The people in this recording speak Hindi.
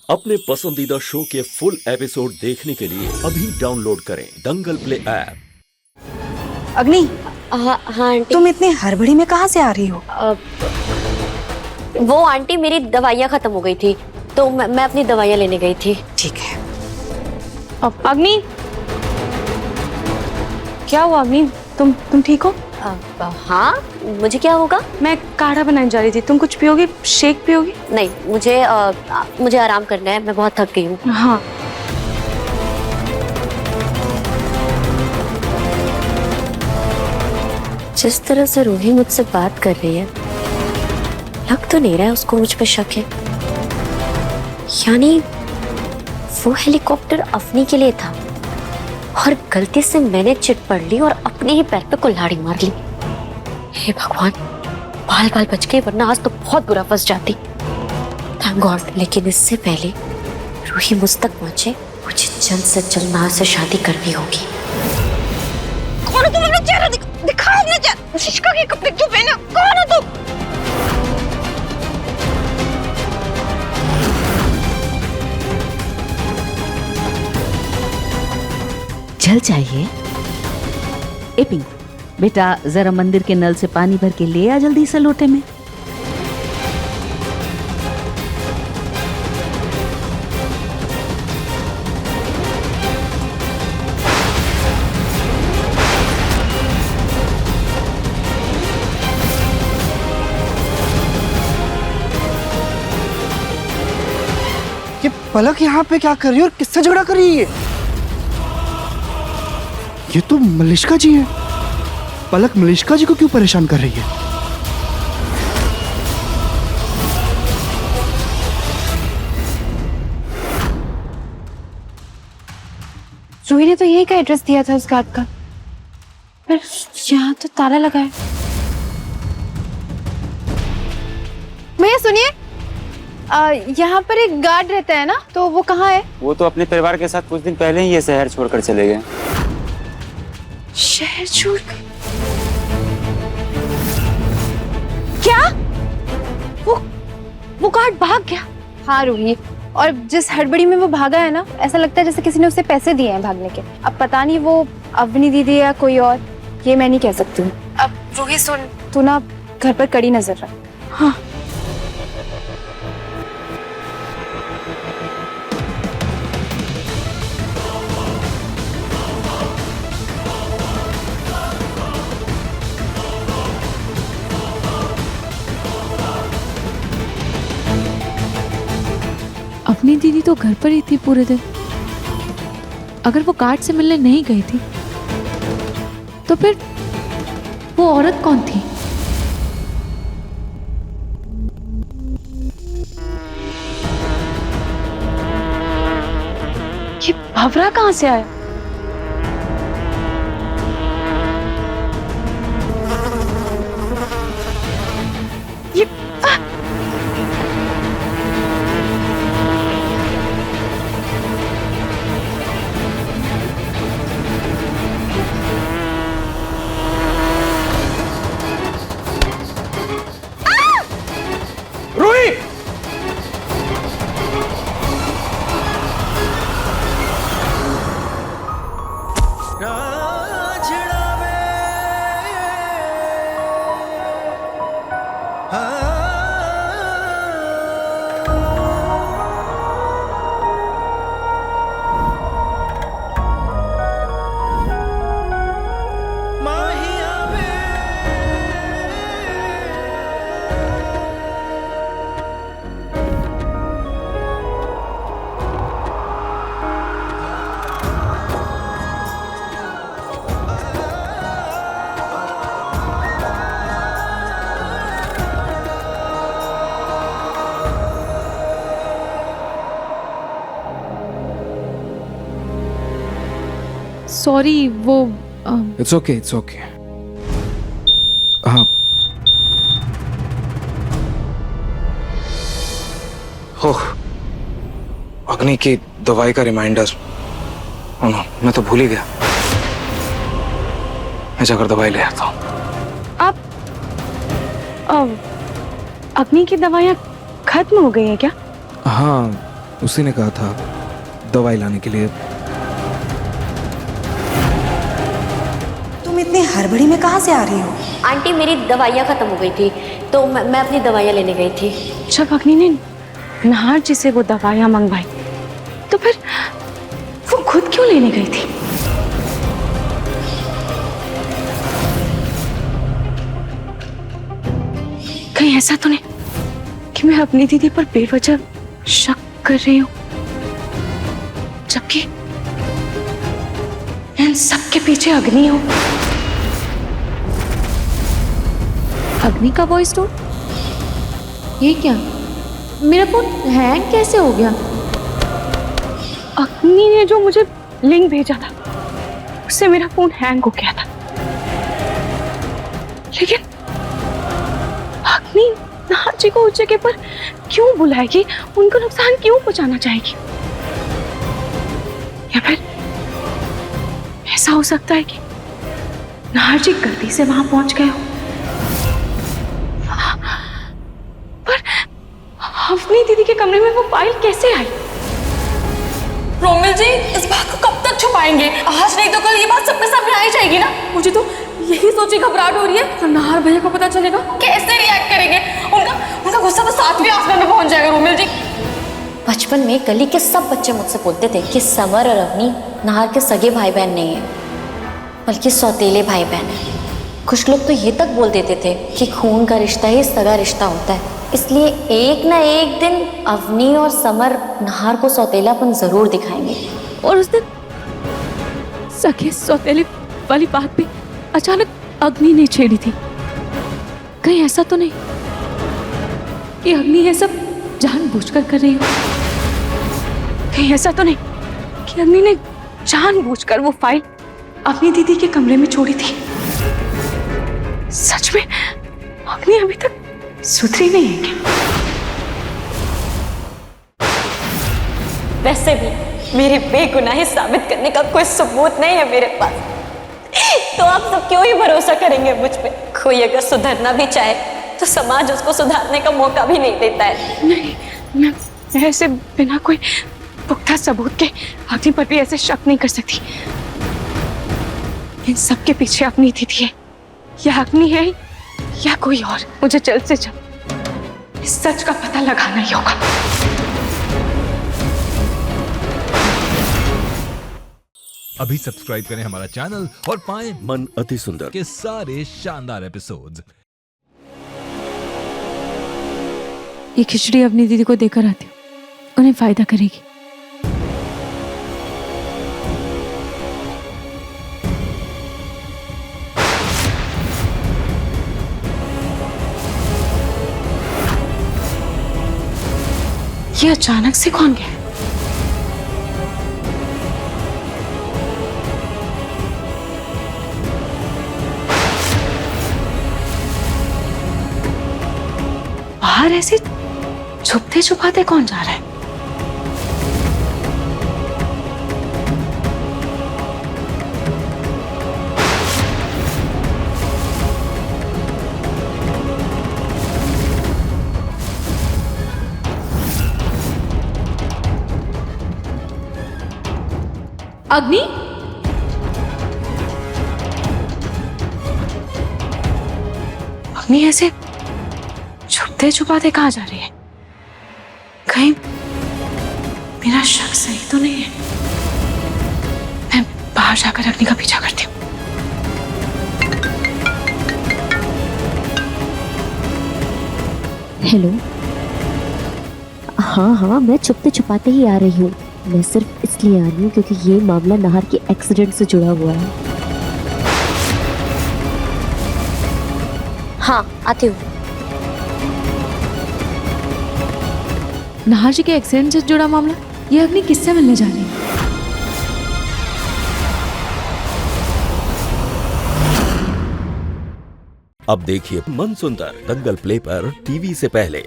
अपने पसंदीदा शो के फुल एपिसोड देखने के लिए अभी डाउनलोड करें दंगल प्ले ऐप। अग्नि, हाँ हाँ आंटी। तुम इतनी हड़बड़ी में कहाँ से आ रही हो? वो आंटी मेरी दवाइयाँ खत्म हो गई थी तो मैं अपनी दवाइयाँ लेने गई थी। ठीक है। अग्नि, क्या हुआ अग्नि? तुम ठीक हो? हाँ, मुझे क्या होगा? मैं काढ़ा बनाने जा रही थी, तुम कुछ पियोगी? शेक पियोगी? नहीं, मुझे आराम करना है, मैं बहुत थक गई हूँ। हाँ। जिस तरह से रूही मुझसे बात कर रही है, लग तो नहीं रहा है उसको मुझ पे शक है। यानी वो हेलीकॉप्टर अफनी के लिए था और गलती से मैंने चिट पड़ ली और अपने ही पैर पे कुल्हाड़ी मार ली। हे भगवान, बाल बाल बच गए, वरना आज तो बहुत बुरा फंस जाती। Thank God. लेकिन इससे पहले रूही मुझ तक पहुंचे, मुझे जल्द से जल्द माँ से शादी करनी होगी। कौन हो तुम? अपना चेहरा दिखाओ, अपना चेहरा। शिष्का के कपड़े क्यों पहने? कौन हो तुम? जल चाहिए? ए पिंक, बेटा जरा मंदिर के नल से पानी भर के ले आ जल्दी से लोटे में। ये पलक यहाँ पे क्या कर रही है और किससे झगड़ा कर रही है? ये तो मलिष्का जी हैं। पलक मलिष्का जी को क्यों परेशान कर रही है? रूही ने तो यही का एड्रेस दिया था उस गार्ड का, पर यहाँ तो ताला लगा है। भैया सुनिए, यहाँ पर एक गार्ड रहता है ना, तो वो कहाँ है? वो तो अपने परिवार के साथ कुछ दिन पहले ही ये शहर छोड़कर चले गए। शहर छोड़ कर? क्या? वो गार्ड भाग गया? हाँ रूही, और जिस हड़बड़ी में वो भागा है ना, ऐसा लगता है जैसे किसी ने उसे पैसे दिए हैं भागने के। अब पता नहीं वो अवनी दीदी या कोई और, ये मैं नहीं कह सकती हूँ। अब रूही सुन, तू ना घर पर कड़ी नजर रख। हाँ। अपनी दीदी तो घर पर ही थी पूरे दिन। अगर वो गार्ड से मिलने नहीं गई थी तो फिर वो औरत कौन थी? ये भवरा कहाँ से आया? ये रूही! सॉरी, वो इट्स ओके, इट्स ओके। हाँ। ओह, अग्नि की दवाई का रिमाइंडर। ओह नो, मैं तो भूल ही गया। मैं जाकर दवाई ले आता हूँ। अग्नि की दवाइयाँ खत्म हो गई है क्या? हाँ, उसी ने कहा था दवाई लाने के लिए। तुम इतनी हड़बड़ी में कहाँ से आ रही हो? आंटी मेरी दवाइयाँ खत्म हो गई थी तो मैं अपनी दवाइयाँ लेने गई थी। जब अग्नि ने नाहर जी से वो दवाइयाँ मंगवाई तो फिर वो खुद क्यों लेने गई थी? कहीं ऐसा तो नहीं कि मैं अपनी दीदी पर बेवजह शक कर रही हूँ, जबकि इन सब के पीछे अग्नि हो। अग्नि का वॉइस टोन? ये क्या? मेरा फोन हैंग कैसे हो गया? अग्नि ने जो मुझे लिंक भेजा था उससे मेरा फोन हैंग हो गया था, लेकिन अग्नि नाहर जी को उस जगह पर क्यों बुलाएगी? उनको नुकसान क्यों पहुंचाना चाहेगी? या फिर ऐसा हो सकता है कि नाहर जी गलती से वहां पहुंच गए हो, पर अवनी दीदी के कमरे में वो फाइल कैसे आई? रोमिल जी, इस बात को कब तक छुपाएंगे? आज नहीं तो कल ये बात सबके सामने आ ही जाएगी ना। मुझे तो यही सोची घबराहट हो रही है, तो नाहर भैया को पता चलेगा कैसे रिएक्ट करेंगे? उनका गुस्सा तो 7वें आसमान में पहुंच जाएगा। रोमिल जी, बचपन में गली के सब बच्चे मुझसे बोलते थे कि समर और अवनी नाहर के सगे भाई बहन नहीं है, बल्कि सौतेले भाई बहन है। कुछ लोग तो ये तक बोल देते थे कि खून का रिश्ता ही सगा रिश्ता होता है, इसलिए एक ना एक दिन अवनी और समर नाहर को सौतेलापन जरूर दिखाएंगे। और उस दिन सखे सौतेले वाली बात भी अचानक अग्नि ने छेड़ी थी। कहीं ऐसा तो नहीं कि अग्नि ये सब जानबूझकर कर रही हो? कहीं ऐसा तो नहीं कि अग्नि ने जानबूझकर वो फाइल अपनी दीदी के कमरे में छोड़ी थी? सच में अग्नि अभी तक सुधरी नहीं है क्या? वैसे भी मेरी बेगुनाही साबित करने का कोई सबूत नहीं है मेरे पास, तो आप सब क्यों ही भरोसा करेंगे मुझ पे? कोई अगर सुधरना भी चाहे तो समाज उसको सुधारने का मौका भी नहीं देता है। नहीं, मैं ऐसे बिना कोई पुख्ता सबूत के अग्नि पर भी ऐसे शक नहीं कर सकती। इन सब के पीछे अपनी दीदी है, या अग्नि है या कोई और। मुझे जल्द से जल्द इस सच का पता लगाना ही होगा। अभी सब्सक्राइब करें हमारा चैनल और पाएं मन अति सुंदर के सारे शानदार एपिसोड्स। ये खिचड़ी अपनी दीदी को देकर आती हूँ, उन्हें फायदा करेगी। ये अचानक से कौन गया? बाहर ऐसे छुपते छुपाते कौन जा रहा है? अग्नि, अग्नि ऐसे छुपते छुपाते कहाँ जा रही है? कहीं मेरा शक सही तो नहीं है? मैं बाहर जाकर अग्नि का पीछा करती हूँ। हेलो, हाँ, मैं छुपते छुपाते ही आ रही हूँ। मैं सिर्फ इसलिए आ रही हूँ क्योंकि ये मामला नाहर के एक्सीडेंट से जुड़ा हुआ है। हाँ, आती हूँ। नाहर जी के एक्सीडेंट से जुड़ा मामला? ये अग्नि किससे मिलने जा रही है? अब देखिए मन सुंदर दंगल प्ले पर टीवी से पहले।